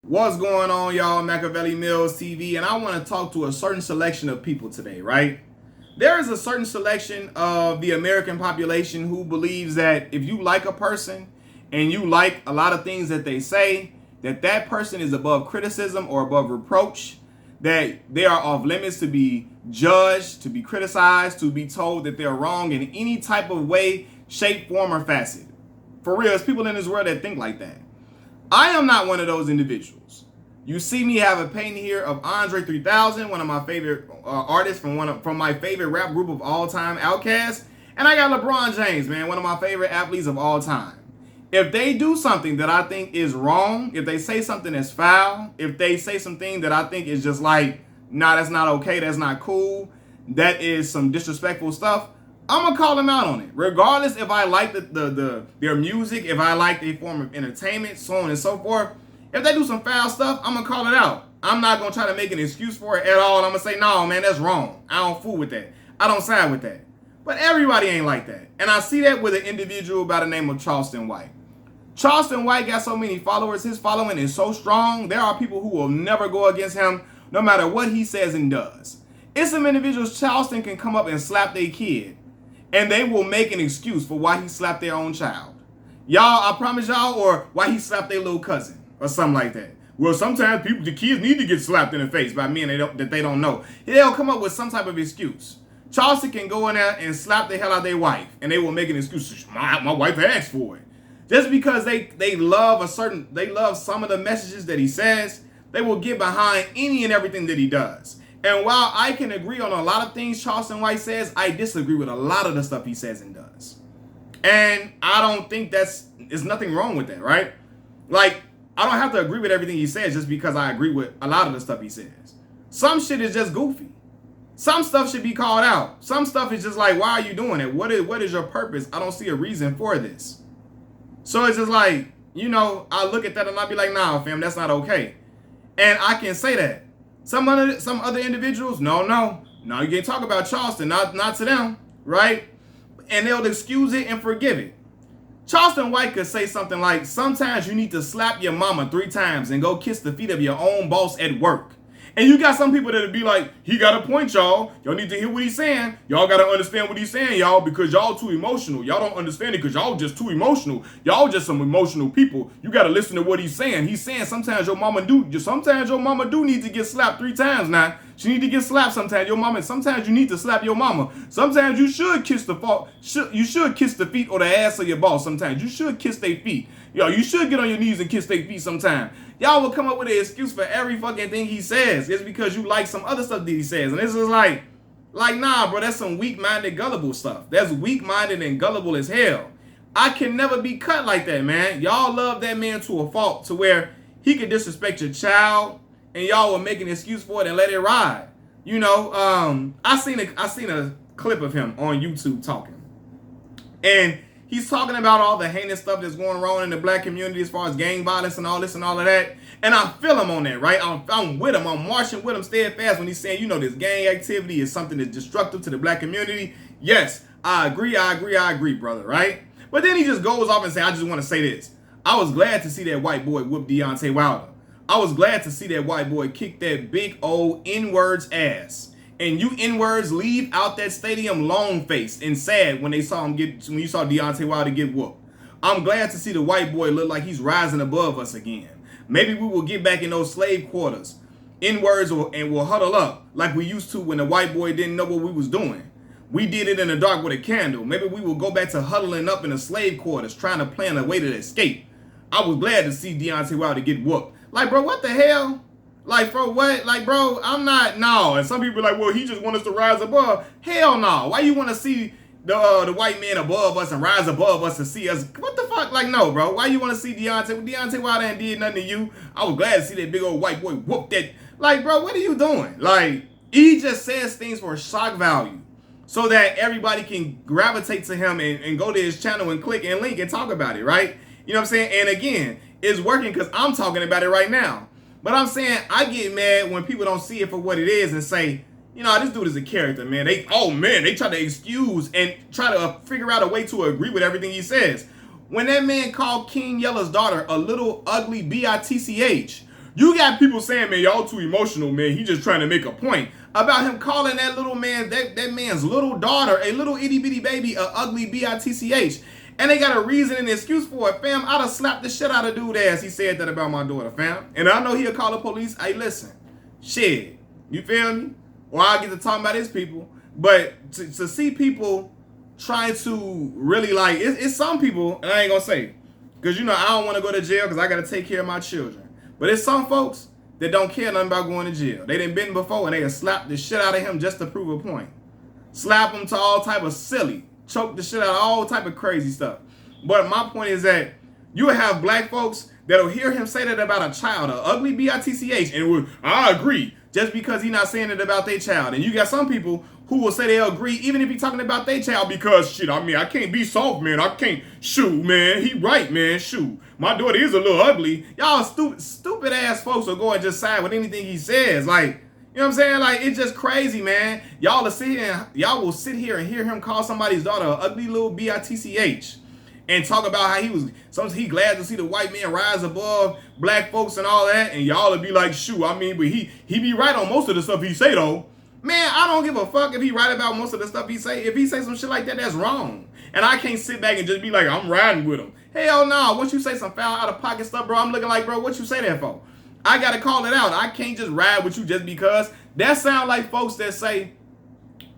What's going on, y'all? Machiavelli Mills TV, and I want to talk to a certain selection of people today, right? There is a certain selection of the American population who believes that if you like a person and you like a lot of things that they say, that person is above criticism or above reproach, that they are off limits to be judged, to be criticized, to be told that they're wrong in any type of way, shape, form, or facet. For real, there's people in this world that think like that. I am not one of those individuals. You see me have a painting here of Andre 3000, one of my favorite artists from my favorite rap group of all time, Outkast. And I got LeBron James, man, one of my favorite athletes of all time. If they do something that I think is wrong, if they say something that's foul, if they say something that I think is just like, nah, that's not okay, that's not cool, that is some disrespectful stuff, I'm gonna call them out on it. Regardless if I like their music, if I like their form of entertainment, so on and so forth. If they do some foul stuff, I'm gonna call it out. I'm not gonna try to make an excuse for it at all. I'm gonna say, no, man, that's wrong. I don't fool with that. I don't side with that. But everybody ain't like that. And I see that with an individual by the name of Charleston White. Charleston White got so many followers. His following is so strong. There are people who will never go against him no matter what he says and does. It's some individuals Charleston can come up and slap their kid, and they will make an excuse for why he slapped their own child. Y'all, I promise y'all, or why he slapped their little cousin, or something like that. Well, sometimes the kids need to get slapped in the face by men that they don't know. They'll come up with some type of excuse. Charleston can go in there and slap the hell out of their wife, and they will make an excuse. My wife asked for it. Just because they love some of the messages that he says, they will get behind any and everything that he does. And while I can agree on a lot of things Charleston White says, I disagree with a lot of the stuff he says and does. And I don't think there's nothing wrong with that, right? Like, I don't have to agree with everything he says just because I agree with a lot of the stuff he says. Some shit is just goofy. Some stuff should be called out. Some stuff is just like, why are you doing it? What is your purpose? I don't see a reason for this. So it's just like, I look at that and I'll be like, nah, fam, that's not okay. And I can say that. Some other individuals, no, you can't talk about Charleston, not to them, right? And they'll excuse it and forgive it. Charleston White could say something like, sometimes you need to slap your mama 3 times and go kiss the feet of your own boss at work. And you got some people that'll be like, he got a point, y'all. Y'all need to hear what he's saying. Y'all got to understand what he's saying, y'all, because y'all too emotional. Y'all don't understand it because y'all just too emotional. Y'all just some emotional people. You got to listen to what he's saying. He's saying sometimes your mama do need to get slapped 3 times now. She need to get slapped sometimes. Sometimes you need to slap your mama. Sometimes you should kiss you should kiss the feet or the ass of your boss sometimes. You should kiss their feet. You should get on your knees and kiss their feet sometimes. Y'all will come up with an excuse for every fucking thing he says. It's because you like some other stuff that he says. And this is like, nah, bro, that's some weak-minded, gullible stuff. That's weak-minded and gullible as hell. I can never be cut like that, man. Y'all love that man to a fault to where he could disrespect your child and y'all will make an excuse for it and let it ride. I seen a clip of him on YouTube talking. And he's talking about all the heinous stuff that's going wrong in the black community as far as gang violence and all this and all of that. And I feel him on that, right? I'm with him. I'm marching with him steadfast when he's saying, this gang activity is something that's destructive to the black community. Yes, I agree, brother, right? But then he just goes off and says, I just want to say this. I was glad to see that white boy whoop Deontay Wilder. I was glad to see that white boy kick that big old N-words ass. And you N-words leave out that stadium long-faced and sad when you saw Deontay Wilder get whooped. I'm glad to see the white boy look like he's rising above us again. Maybe we will get back in those slave quarters. N-words and we'll huddle up like we used to when the white boy didn't know what we was doing. We did it in the dark with a candle. Maybe we will go back to huddling up in the slave quarters trying to plan a way to escape. I was glad to see Deontay Wilder get whooped. Like, bro, what the hell? Like, bro, what? Like, bro, I'm not, no. And some people are like, well, he just wants us to rise above. Hell no. Why you want to see the white man above us and rise above us and see us? What the fuck? Like, no, bro. Why you want to see Deontay Wilder ain't did nothing to you? I was glad to see that big old white boy whoop that. Like, bro, what are you doing? Like, he just says things for shock value so that everybody can gravitate to him and go to his channel and click and link and talk about it, right? You know what I'm saying? And again, it's working because I'm talking about it right now. But I'm saying I get mad when people don't see it for what it is and say, this dude is a character, man. They try to excuse and try to figure out a way to agree with everything he says. When that man called King Yella's daughter a little ugly bitch, You got people saying, man, y'all too emotional, man. He just trying to make a point about him calling that little man, that man's little daughter, a little itty bitty baby, a ugly bitch. And they got a reason and excuse for it, fam. I'd have slapped the shit out of dude ass. He said that about my daughter, fam. And I know he'll call the police. Hey, listen, shit, you feel me? Or I'll get to talking about his people. But to see people trying to really like, it's some people, and I ain't gonna say, because you know I don't want to go to jail because I got to take care of my children. But it's some folks that don't care nothing about going to jail. They done been before and they have slapped the shit out of him just to prove a point. Slap him to all type of silly. Choke the shit out of all type of crazy stuff. But my point is that you will have black folks that'll hear him say that about a child, a ugly bitch, and I agree, just because he's not saying it about their child. And you got some people who will say they'll agree even if he's talking about their child because, shit, I mean, I can't be soft, man. I can't, shoot, man. He right, man, shoot. My daughter is a little ugly. Y'all stupid ass folks will go and just side with anything he says. Like, you know what I'm saying? Like, it's just crazy, man. Y'all will sit here and hear him call somebody's daughter an ugly little bitch and talk about how he glad to see the white man rise above black folks and all that, and y'all will be like, shoot, I mean, but he be right on most of the stuff he say, though. Man, I don't give a fuck if he right about most of the stuff he say. If he say some shit like that, that's wrong. And I can't sit back and just be like, I'm riding with him. Hell no. Once you say some foul out of pocket stuff, bro, I'm looking like, bro, what you say that for? I got to call it out. I can't just ride with you just because. That sound like folks that say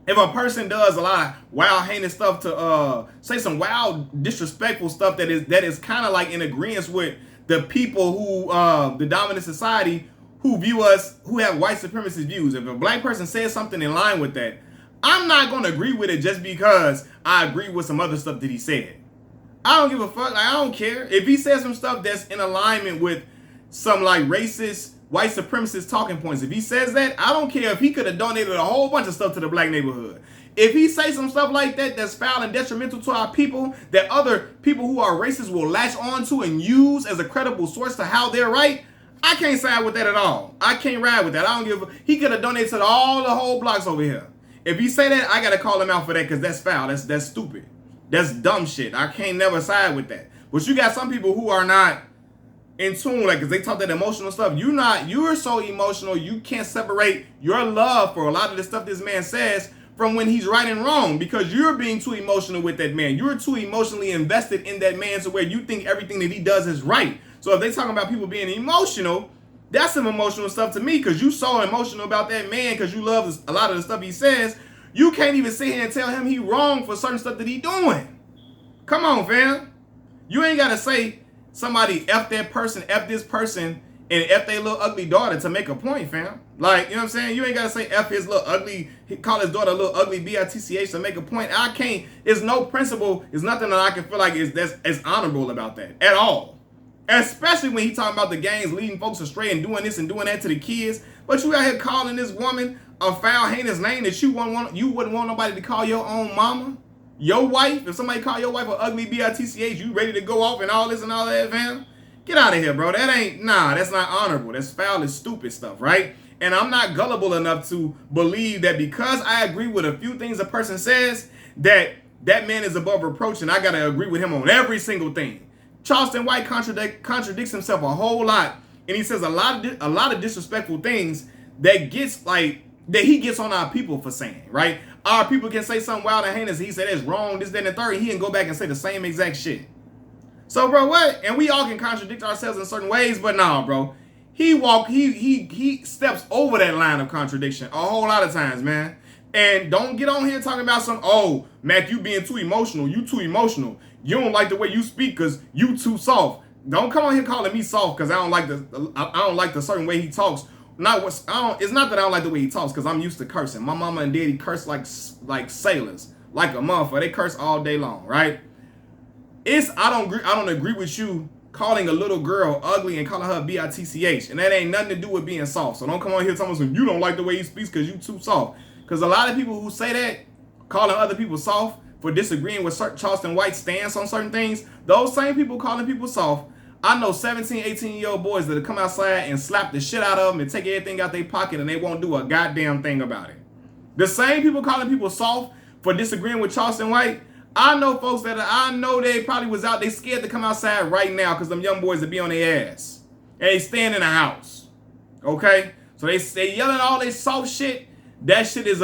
if a person does a lot of wild, heinous stuff to say some wild, disrespectful stuff that is kind of like in agreement with the people who, the dominant society who view us, who have white supremacist views. If a black person says something in line with that, I'm not going to agree with it just because I agree with some other stuff that he said. I don't give a fuck. Like, I don't care. If he says some stuff that's in alignment with some like racist, white supremacist talking points, if he says that, I don't care if he could have donated a whole bunch of stuff to the black neighborhood. If he say some stuff like that that's foul and detrimental to our people, that other people who are racist will latch onto and use as a credible source to how they're right, I can't side with that at all. I can't ride with that. I don't give a... He could have donated to the whole blocks over here. If he say that, I got to call him out for that because that's foul. That's stupid. That's dumb shit. I can't never side with that. But you got some people who are not in tune, like, because they talk that emotional stuff. You're so emotional, you can't separate your love for a lot of the stuff this man says from when he's right and wrong, because you're being too emotional with that man. You're too emotionally invested in that man to where you think everything that he does is right. So if they talking about people being emotional, that's some emotional stuff to me, because you so emotional about that man because you love a lot of the stuff he says. You can't even sit here and tell him he wrong for certain stuff that he doing. Come on, fam. You ain't got to say somebody F that person, F this person, and F their little ugly daughter to make a point, fam. Like, you know what I'm saying? You ain't got to say F his little ugly, call his daughter a little ugly bitch to make a point. I can't, it's no principle, it's nothing that I can feel like is honorable about that at all. Especially when he talking about the gangs leading folks astray and doing this and doing that to the kids. But you out here calling this woman a foul, heinous name that you wouldn't want nobody to call your own mama? Your wife? If somebody call your wife an ugly bitch, you ready to go off and all this and all that, fam? Get out of here, bro. That's not honorable. That's foul and stupid stuff, right? And I'm not gullible enough to believe that because I agree with a few things a person says, that man is above reproach and I got to agree with him on every single thing. Charleston White contradicts himself a whole lot, and he says a lot of disrespectful things that he gets on our people for saying, right? Our people can say something wild and heinous. He said it's wrong, this, that, and the third. He can go back and say the same exact shit. So, bro, what? And we all can contradict ourselves in certain ways, but nah, bro. He steps over that line of contradiction a whole lot of times, man. And don't get on here talking about oh, Mac, you being too emotional. You too emotional. You don't like the way you speak because you too soft. Don't come on here calling me soft because I don't like the certain way he talks. It's not that I don't like the way he talks because I'm used to cursing. My mama and daddy curse like sailors, like a motherfucker. They curse all day long, right? I don't agree with you calling a little girl ugly and calling her a bitch, and that ain't nothing to do with being soft. So don't come on here telling me you don't like the way he speaks because you too soft. Because a lot of people who say that, calling other people soft for disagreeing with Charleston White's stance on certain things, those same people calling people soft, I know 17, 18-year-old boys that'll come outside and slap the shit out of them and take everything out their pocket and they won't do a goddamn thing about it. The same people calling people soft for disagreeing with Charleston White, I know folks that I know they probably was out, they scared to come outside right now because them young boys would be on their ass. And they staying in the house. Okay? So they yelling all this soft shit. That shit is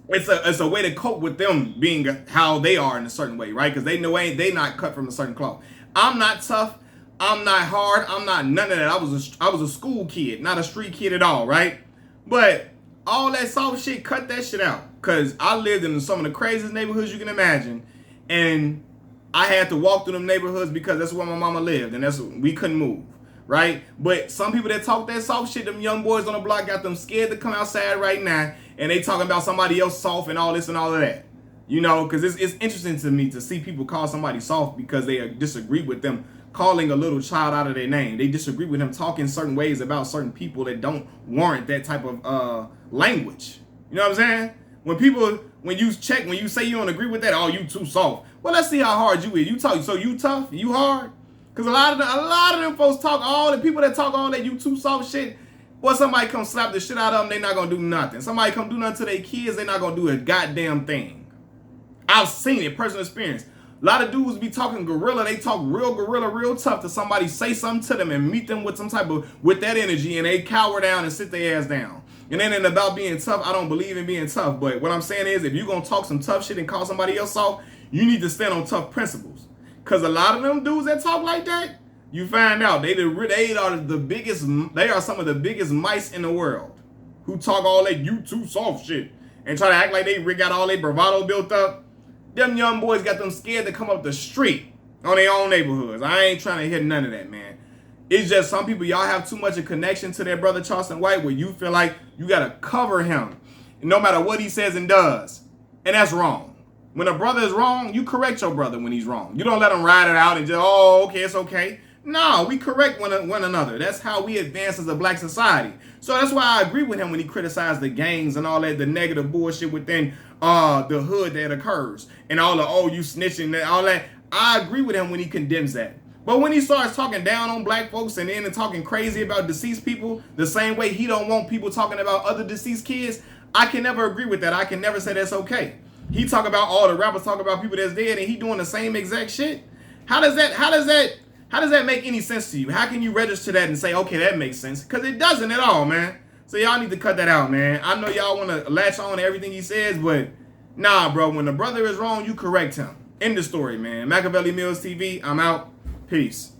it's a way to cope with them being how they are in a certain way, right? Because they know they not cut from a certain cloth. I'm not tough. I'm not hard. I'm not none of that. I was a school kid, not a street kid at all, right? But all that soft shit, cut that shit out. Because I lived in some of the craziest neighborhoods you can imagine. And I had to walk through them neighborhoods because that's where my mama lived. And we couldn't move, right? But some people that talk that soft shit, them young boys on the block got them scared to come outside right now. And they talking about somebody else soft and all this and all of that. You know, because it's interesting to me to see people call somebody soft because they disagree with them calling a little child out of their name. They disagree with him talking certain ways about certain people that don't warrant that type of language. You know what I'm saying? When you say you don't agree with that, oh, you too soft. Well, let's see how hard you is. You talk, so you tough? You hard? Because a lot of them folks talk, all the people that talk all that you too soft shit, boy, somebody come slap the shit out of them, they not going to do nothing. Somebody come do nothing to their kids, they not going to do a goddamn thing. I've seen it, personal experience. A lot of dudes be talking gorilla. They talk real gorilla, real tough to somebody, say something to them and meet them with some type of, with that energy, and they cower down and sit their ass down. And then about being tough, I don't believe in being tough. But what I'm saying is, if you're going to talk some tough shit and call somebody else off, you need to stand on tough principles. Because a lot of them dudes that talk like that, you find out they are some of the biggest mice in the world who talk all that you too soft shit and try to act like they got all their bravado built up. Them young boys got them scared to come up the street on their own neighborhoods. I ain't trying to hear none of that, man. It's just some people, y'all have too much a connection to their brother Charleston White where you feel like you got to cover him no matter what he says and does. And that's wrong. When a brother is wrong, you correct your brother when he's wrong. You don't let him ride it out and just, oh, okay, it's okay. No, we correct one another. That's how we advance as a black society. So that's why I agree with him when he criticized the gangs and all that, the negative bullshit within the hood that occurs. And all the, oh, you snitching, and all that. I agree with him when he condemns that. But when he starts talking down on black folks and then talking crazy about deceased people, the same way he don't want people talking about other deceased kids, I can never agree with that. I can never say that's okay. He talk about all the rappers talk about people that's dead and he doing the same exact shit. How does that make any sense to you? How can you register that and say, okay, that makes sense? Because it doesn't at all, man. So y'all need to cut that out, man. I know y'all want to latch on to everything he says, but nah, bro. When the brother is wrong, you correct him. End the story, man. Machiavelli Mills TV, I'm out. Peace.